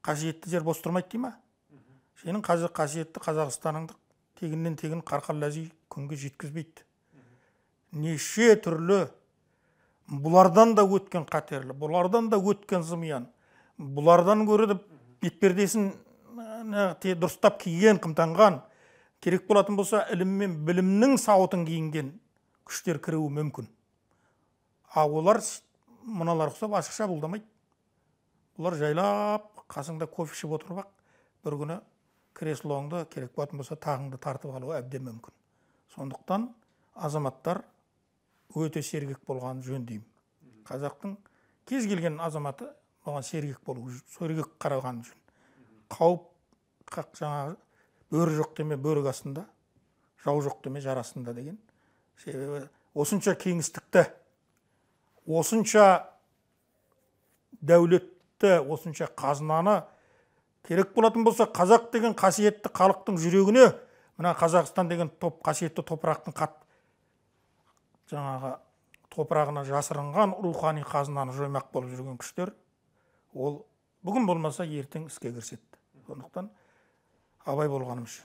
қасиетті жер бос тұрмайды дей ма? Сенің қасиетті Қазақстаныңды тегіннен тегін қарқаралы күнге жеткізбейді. Неше түрлі бұлардан да өткен қатерлі, бұлардан да өткен зымиян, бұлардан көріп бетпердесін дұрыстап киген, қымтанған, керек болатын болса ілім мен білімнің сауытын киінген күштер кіруі мүмкін. Олар мыналар ұқсап ашықша бұлдамайды. Бұлар жайлап қасыңда кофе ішіп отырып ақ бір күні креслоңды керек болатын болса тағыңды тартып алуға әбден мүмкін. Сондықтан азаматтар өте сергек болған жөн деймін. Қазақтың кез келген азаматы оған сергек болу, сергек қараған жөн. Қауіп жаңағы бөрі жоқ деме бөрік астында, жау жоқ деме жар астында деген. Себебі осынша кеңістікті, осынша дәулетті, осынша қазынаны керек болатын болса қазақ деген қасиетті халықтың жүрегіне, мына Қазақстан деген қасиетті топырақтың жаңағы топырағына жасырынған рухани қазынаны жоймақ болып жүрген күштер, ол бүгін болмаса ертең іске кіріседі. Сондықтан абай болғанымыз.